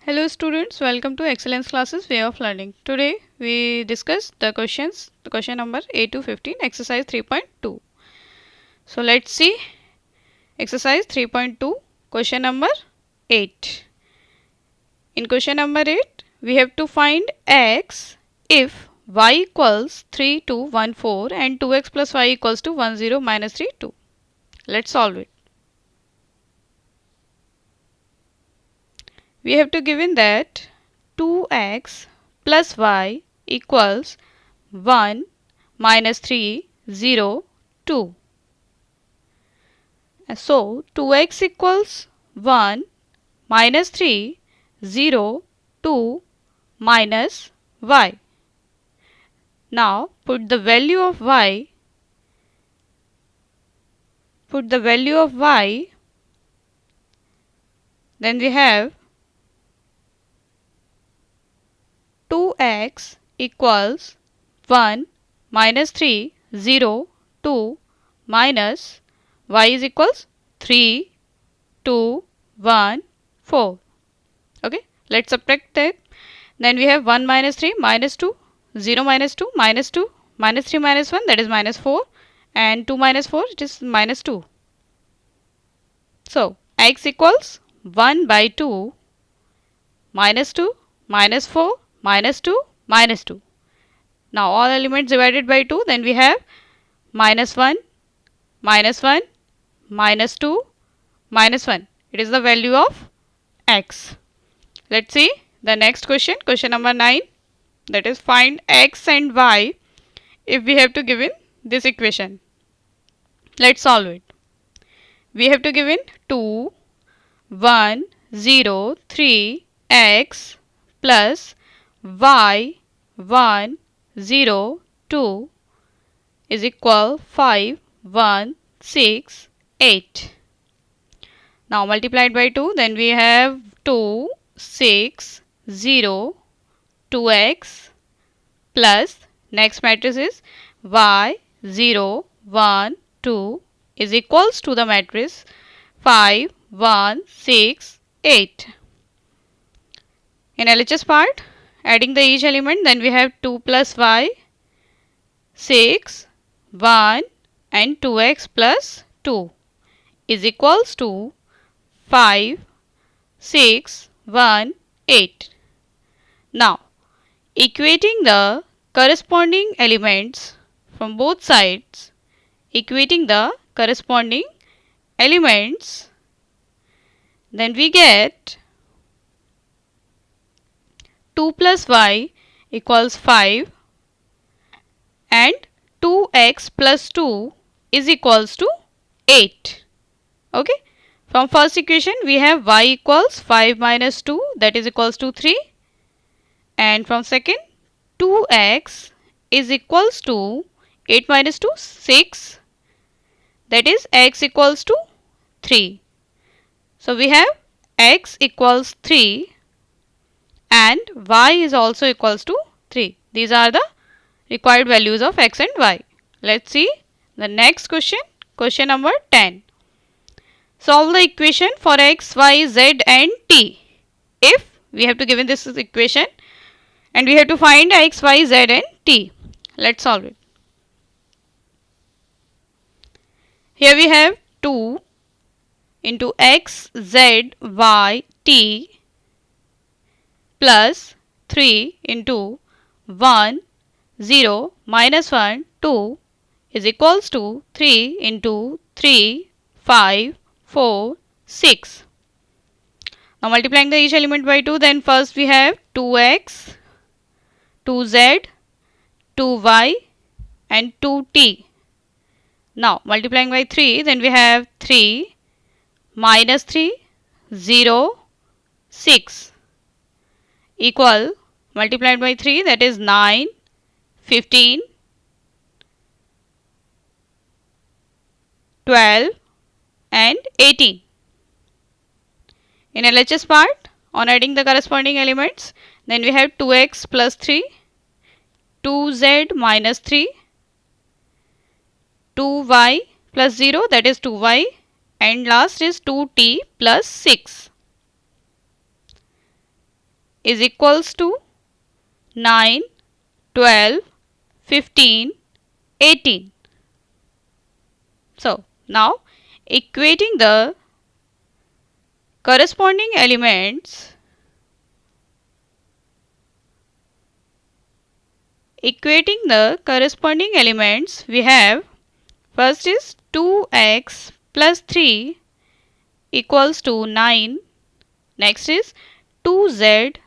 Hello students, welcome to Excellence Classes Way of Learning. Today we discuss the questions, the question number 8 to 15, exercise 3.2. So let's see exercise 3.2, question number 8. In question number 8, we have to find x if y equals 3, 2, 1, 4 and 2x plus y equals to 1, 0, minus 3, 2. Let's solve it. We have to given that 2x plus y equals 1 minus 3 0 2. So 2x equals 1 minus 3 0 2 minus y. Now put the value of y, then we have 2x equals 1 minus 3 0 2 minus y is equals 3 2 1 4. Okay, let's subtract that. Then we have 1 minus 3 minus 2 0 minus 2 minus 2 minus 3 minus 1, that is minus 4, and 2 minus 4, it is minus 2. So x equals 1 by 2 minus 2 minus 4 minus 2 minus 2. Now all elements divided by 2, then we have minus 1 minus 1 minus 2 minus 1. It is the value of x. Let's see the next question, question number 9, that is find x and y if we have to given this equation. Let's solve it. We have to given 2 1 0 3 x plus y 1 0 2 is equal 5 1 6 8. Now multiplied by 2, then we have 2 6 0 2x plus next matrix is y 0 1 2 is equals to the matrix 5 1 6 8. In LHS part, adding the each element, then we have 2 plus y 6 1 and 2x plus 2 is equals to 5 6 1 8. Now equating the corresponding elements from both sides, then we get 2 plus y equals 5 and 2x plus 2 is equals to 8. Okay. From first equation we have y equals 5 minus 2, that is equals to 3, and from second 2x is equals to 8 minus 2 6, that is x equals to 3. So we have x equals 3 and y is also equals to 3. These are the required values of x and y. Let's see the next question, question number 10. Solve the equation for x, y, z and t. If we have to given this equation and we have to find x, y, z and t. Let's solve it. Here we have 2 into x, z, y, t plus 3 into 1, 0, minus 1, 2 is equals to 3 into 3, 5, 4, 6. Now multiplying the each element by 2, then first we have 2x, 2z, 2y and 2t. Now multiplying by 3, then we have 3, minus 3, 0, 6 equal multiplied by 3, that is 9, 15, 12 and 18. In LHS part, on adding the corresponding elements, then we have 2x plus 3, 2z minus 3, 2y plus 0, that is 2y, and last is 2t plus 6. is equals to 9, 12, 15, 18. So, now equating the corresponding elements, we have first is 2x plus 3 equals to 9. Next is 2z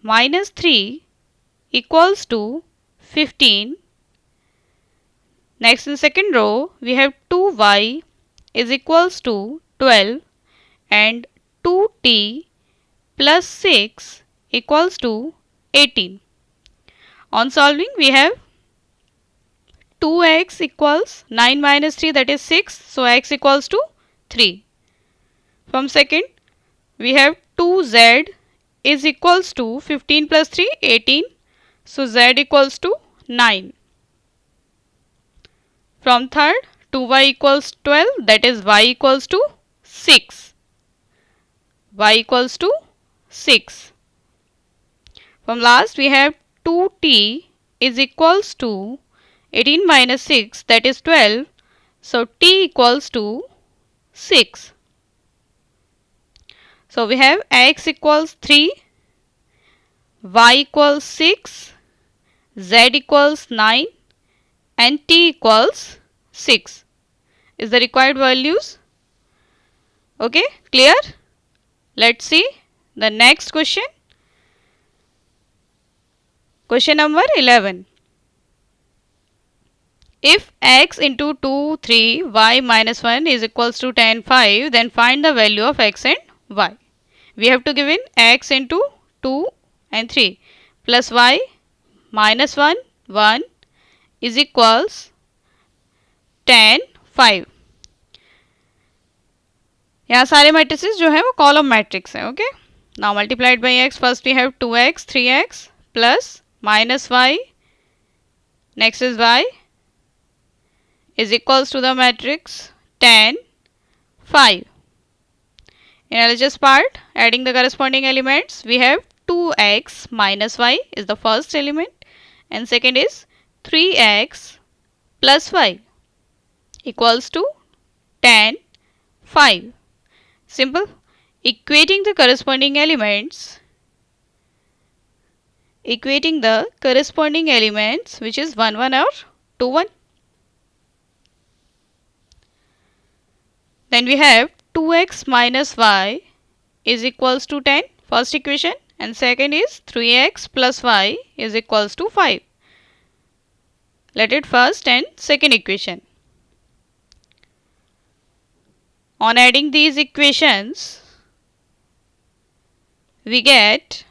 minus 3 equals to 15. Next in second row we have 2y is equals to 12 and 2t plus 6 equals to 18. On solving we have 2x equals 9 minus 3, that is 6. So x equals to 3. From second we have 2z is equals to 15 plus 3, 18. So z equals to 9. From third 2y equals 12, that is y equals to 6. Y equals to 6. From last we have 2t is equals to 18 minus 6, that is 12. So t equals to 6. So we have x equals 3, y equals 6, z equals 9 and t equals 6 is the required values. Okay, clear? Let's see the next question. Question number 11. If x into 2, 3, y minus 1 is equals to 10, 5, then find the value of x and y. We have to give in x into 2 and 3 plus y minus 1, 1 is equals 10, 5. यहाँ सारे matrices जो है वो column matrix है. Okay, now multiplied by X. First we have 2x, 3x plus minus y. Next is y is equals to the matrix 10, 5. In LHS part, adding the corresponding elements, we have 2x minus y is the first element and second is 3x plus y equals to 10, 5. Simple. Equating the corresponding elements, which is 1, 1 or 2, 1. Then we have 2x minus y is equals to 10, first equation, and second is 3x plus y is equals to 5. Let it first and second equation. On adding these equations, we get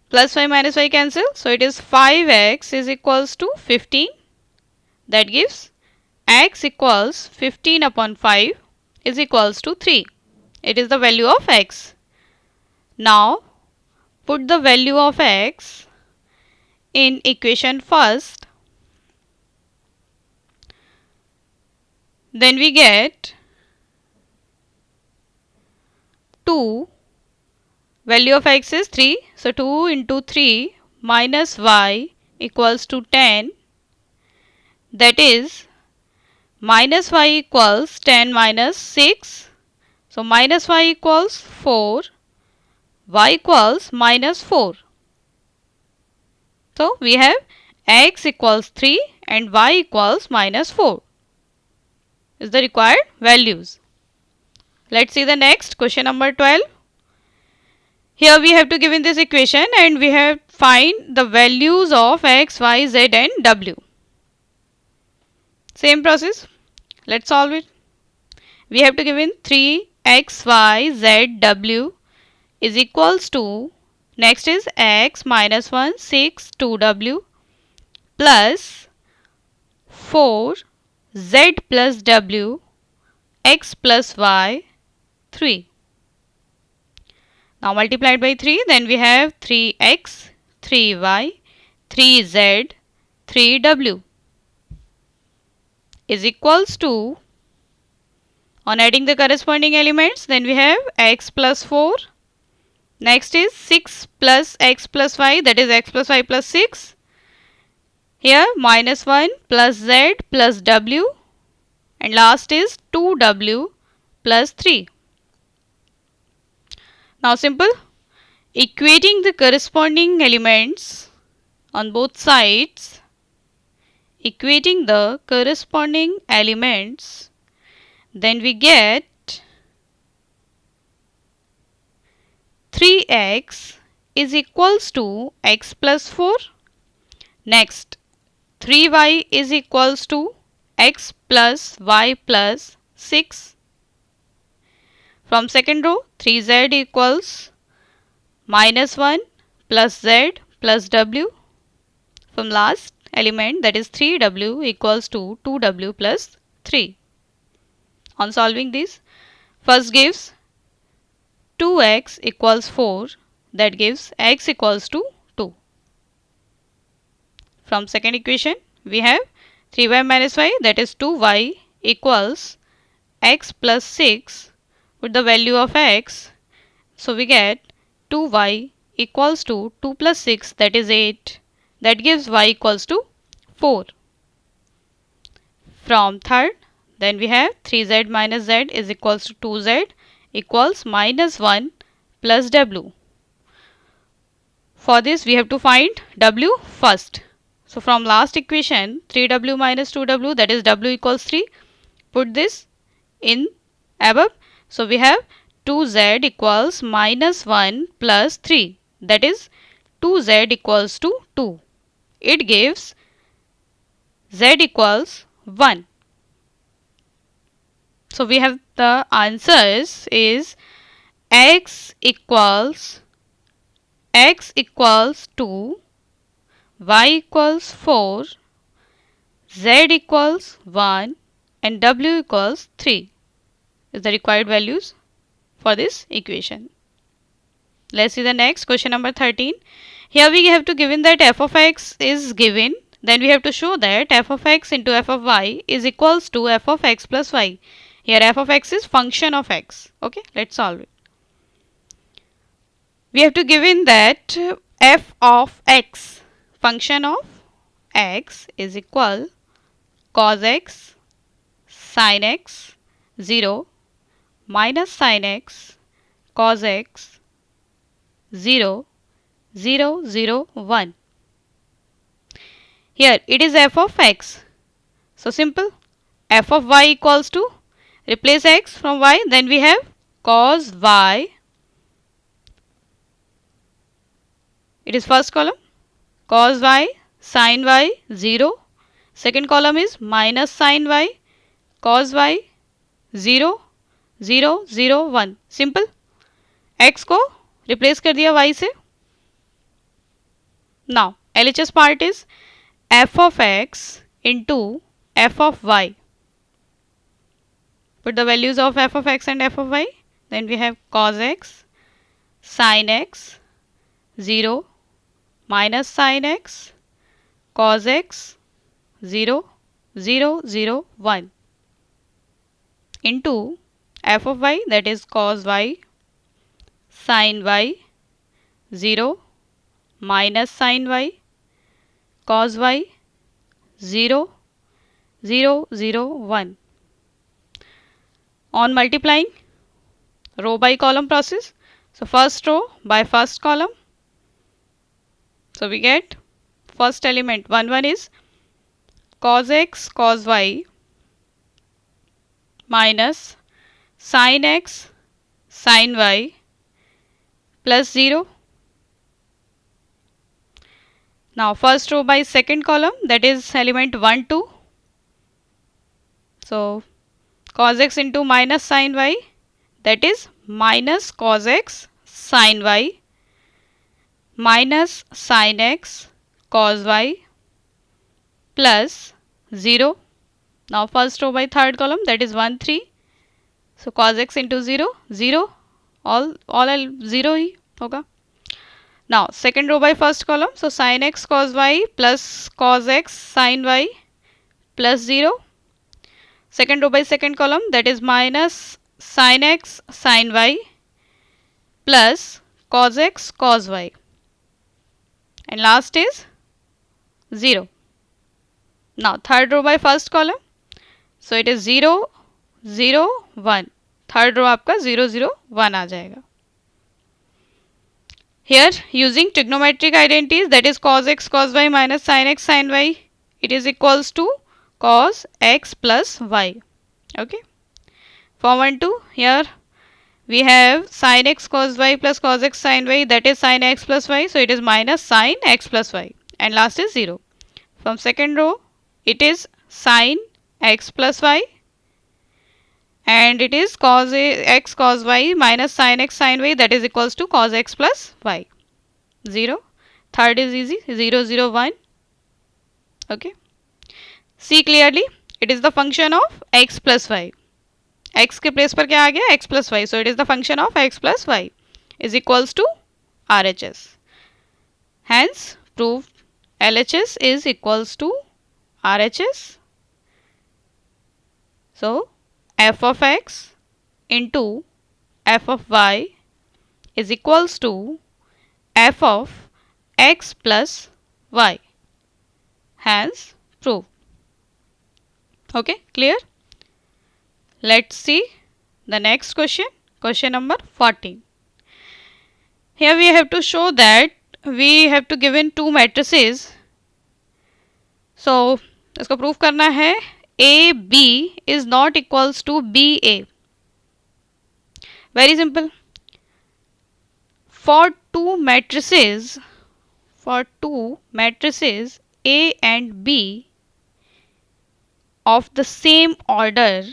plus y minus y cancel. So it is 5x is equals to 15. That gives x equals 15 upon 5 is equals to 3. It is the value of x. Now put the value of x in equation first. Then we get 2. Value of x is 3. So 2 into 3 minus y equals to 10. That is minus y equals 10 minus 6. So minus y equals 4. Y equals minus 4. So we have x equals 3 and y equals minus 4 is the required values. Let's see the next question number 12. Here we have to give in this equation and we have find the values of x, y, z and w. Same process. Let's solve it. We have to give in 3x, y, z, w is equals to, next is x minus 1, 6, 2w plus 4 z plus w, x plus y, 3. Now multiplied by 3, then we have 3x, 3y, 3z, 3w is equals to, on adding the corresponding elements, then we have x plus 4 Next is 6 plus x plus y, that is x plus y plus 6. Here minus 1 plus z plus w, and last is 2w plus 3. Now simple, equating the corresponding elements on both sides, equating the corresponding elements, then we get 3x is equals to x plus 4. Next, 3y is equals to x plus y plus 6. From second row, 3z equals minus 1 plus z plus w. From last element, that is 3w equals to 2w plus 3. On solving this, first gives 2x equals 4, that gives x equals to 2. From second equation, we have 3y minus y, that is 2y equals x plus 6 with the value of x. So we get 2y equals to 2 plus 6, that is 8. That gives y equals to 4. From third, then we have 3z minus z is equals to 2z equals minus 1 plus w. For this, we have to find w first. So from last equation, 3w minus 2w, that is w equals 3. Put this in above. So we have 2z equals minus 1 plus 3, that is 2z equals to 2. It gives z equals 1. So we have the answers is x equals 2, y equals 4, z equals 1, and w equals 3 is the required values for this equation. Let's see the next question number 13. Here we have to given that f of x is given. Then we have to show that f of x into f of y is equals to f of x plus y. Here f of x is function of x. Okay, let's solve it. We have to given that f of x, function of x, is equal cos x sin x 0 minus sin x cos x 0 0 0 1. Here it is f of x. So simple, f of y equals to, replace x from y, then we have cos y. It is first column, cos y sin y 0. Second column is minus sin y cos y 0 0 0 1. Simple, x को replace कर दिया y से. Now LHS part is f of x into f of y. Put the values of f of x and f of y. Then we have cos x sin x 0 minus sin x cos x 0 0 0 1 into f of y, that is cos y sin y 0 minus sin y cos y 0 0 0 1. On multiplying, row by column process. So first row by first column. So we get first element 1 1 is cos x cos y minus sin x sin y plus 0. Now first row by second column, that is element 1 2. So cos x into minus sin y, that is minus cos x sin y minus sin x cos y plus 0. Now first row by third column, that is 1 3. So cos x into 0 0, all 0 ही होगा. Now second row by first column, so sin x cos y plus cos x sin y plus 0. Second row by second column, that is minus sin x sin y plus cos x cos y, and last is 0. Now third row by first column, so it is 0 0 1. Third row आपका 0 0 1 आ जाएगा. Here using trigonometric identities, that is cos x cos y minus sin x sin y, it is equals to cos x plus y. Okay. Form 1 2, here we have sin x cos y plus cos x sin y, that is sin x plus y, so it is minus sin x plus y, and last is 0. From second row, it is sin x plus y, and it is cos x cos y minus sin x sin y, that is equals to cos x plus y. 0. Third is easy, 0 0 1. Okay. See clearly, it is the function of x plus y. x के place पर क्या आ गया, x plus y, so it is the function of x plus y is equals to RHS. Hence proved LHS is equals to RHS. So f of x into f of y is equals to f of x plus y. Hence proved. Okay, clear? Let's see the next question, question number 14. Here we have to show that we have to given two matrices. So इसको prove करना है AB is not equals to BA. Very simple. For two matrices A and B of the same order,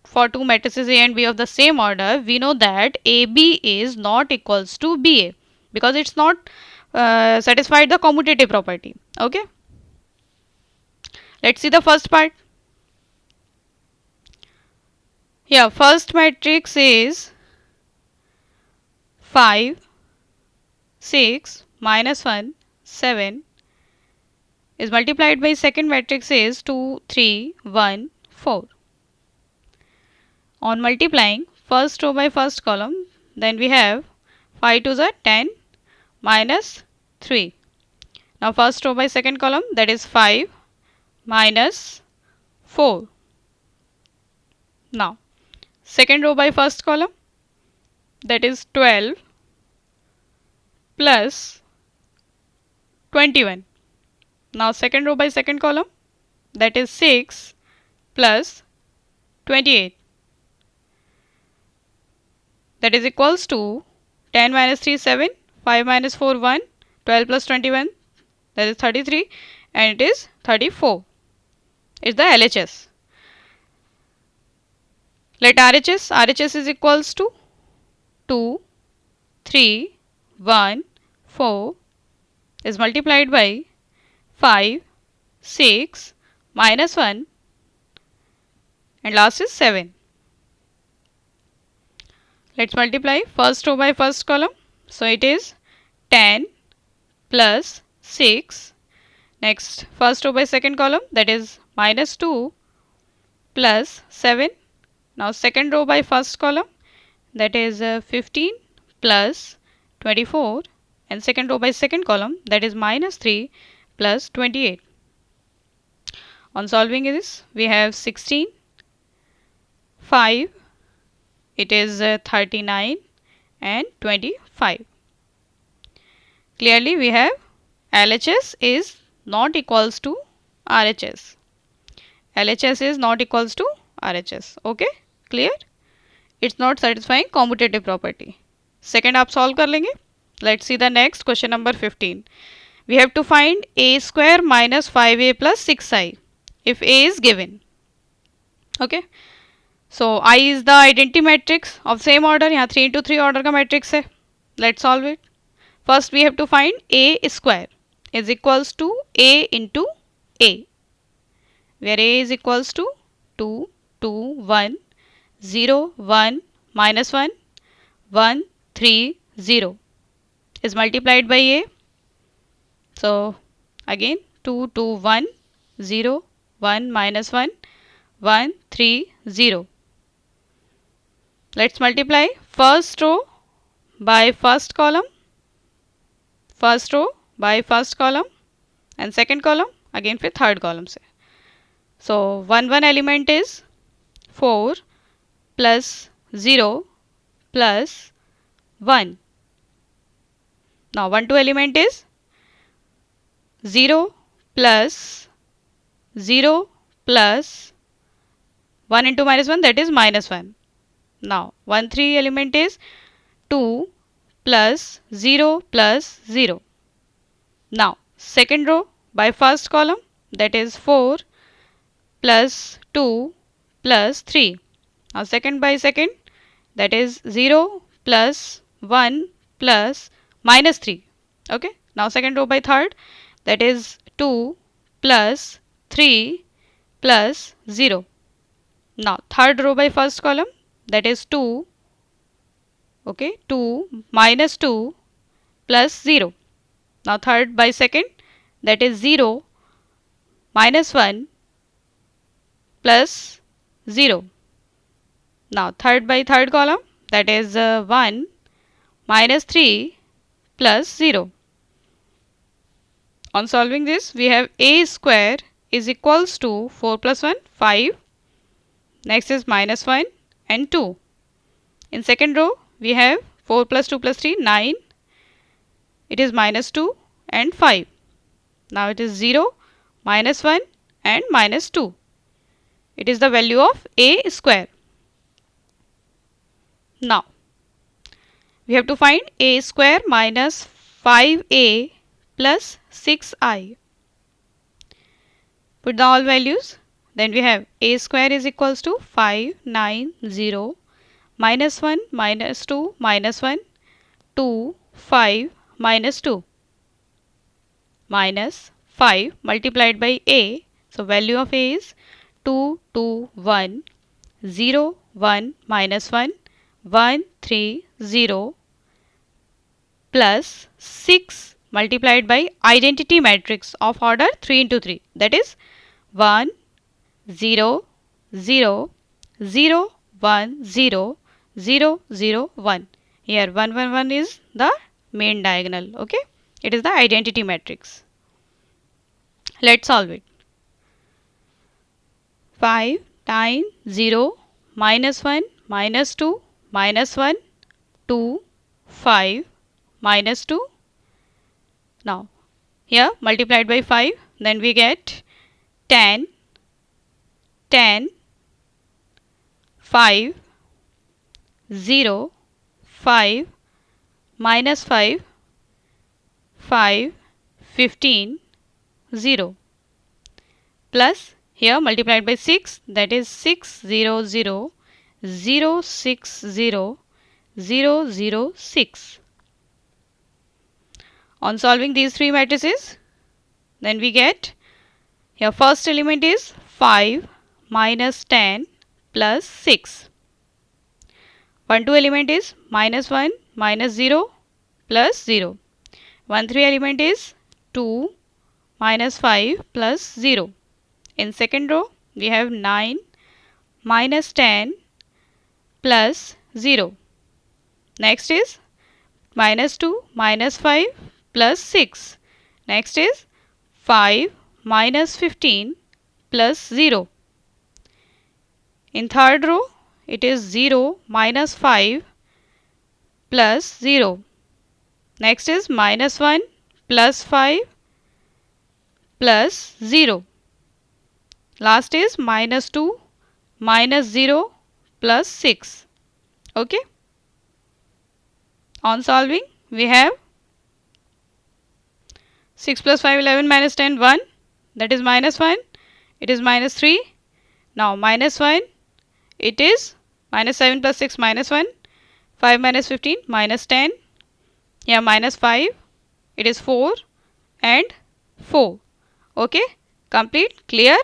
for two matrices A and B of the same order, we know that AB is not equals to BA because it's not satisfied the commutative property. Okay. Let's see the first part. Here, first matrix is 5, 6, minus 1, 7 is multiplied by second matrix is 2, 3, 1, 4. On multiplying first row by first column, then we have 5 to the 10 minus 3. Now first row by second column, that is 5 minus 4. Now second row by first column, that is 12 plus 21. Now second row by second column, that is 6 plus 28. That is equals to 10 minus 3 7, 5 minus 4 1, 12 plus 21, that is 33, and it is 34. It's the LHS. Let RHS is equals to 2, 3, 1, 4 is multiplied by 5, 6, minus 1, and last is 7. Let's multiply first row by first column. So it is 10 plus 6. Next first row by second column, that is minus 2 plus 7. Now second row by first column, that is 15 plus 24, and second row by second column, that is minus 3 plus 28. On solving this, we have 16, 5, it is 39 and 25. Clearly we have LHS is not equals to RHS. LHS is not equals to RHS. Okay, clear? It's not satisfying commutative property. Second आप solve कर लेंगे. Let's see the next question number 15. We have to find a square minus 5a plus 6i if a is given. Okay. So I is the identity matrix of same order. यहाँ 3 into 3 order का matrix है. Let's solve it. First we have to find a square is equals to a into a, where a is equals to 2, 2, 1, 0, 1, minus 1, 1, 3, 0 is multiplied by a. So again 2, 2, 1, 0, 1, minus 1, 1, 3, 0. Let's multiply first row by first column, first row by first column, and second column again फिर third column से. So 1 element is 4 plus 0 plus 1. Now 1 element is 0 plus 0 plus 1 into minus 1, that is minus 1. Now 1 element is 2 plus 0 plus 0. Now second row by first column, that is 4 plus 2 plus 3. Now second by second, that is 0 plus 1 plus minus 3. Okay. Now second row by third, that is 2 plus 3 plus 0. Now third row by first column, that is 2, okay, 2 minus 2 plus 0. Now third by second, that is 0 minus 1 plus 0. Now third by third column, that is 1 minus 3 plus 0. On solving this, we have a square is equals to 4 plus 1, 5. Next is minus 1 and 2. In second row, we have 4 plus 2 plus 3, 9. It is minus 2 and 5. Now it is 0, minus 1 and minus 2. It is the value of a square. Now, we have to find a square minus 5a plus 6i. Put the all values. Then we have a square is equals to 5, 9, 0, minus 1, minus 2, minus 1, 2, 5, minus 2, minus 5 multiplied by a. So value of a is 2, 2, 1, 0, 1, minus 1, 1, 3, 0, plus 6 multiplied by identity matrix of order 3 into 3. That is 1, 0, 0, 0, 1, 0, 0, 0, 1. Here 1, 1, 1 is the main diagonal. Okay. It is the identity matrix. Let's solve it. 5, 9, 0, minus 1, minus 2, minus 1, 2, 5, minus 2. Now, here multiplied by 5, then we get 10, 10, 5, 0, 5, minus 5, 5, 15, 0. Plus here multiplied by 6, that is 6, 0, 0, 0, 6, 0, 0, 0, 6. On solving these three matrices, then we get here first element is 5 minus 10 plus 6. 1, 2 element is minus 1 minus 0 plus 0. 1, 3 element is 2 minus 5 plus 0. In second row, we have 9 minus 10 plus 0. Next is minus 2 minus 5 plus 6. Next is 5 minus 15 plus 0. In third row, it is 0 minus 5 plus 0. Next is minus 1 plus 5 plus 0. Last is minus 2 minus 0 plus 6. Okay. On solving, we have 6 plus 5, 11, minus 10, 1. That is minus 1. It is minus 3. Now minus 1. It is minus 7 plus 6, minus 1. 5 minus 15, minus 10. Here minus 5. It is 4 and 4. Okay. Complete. Clear.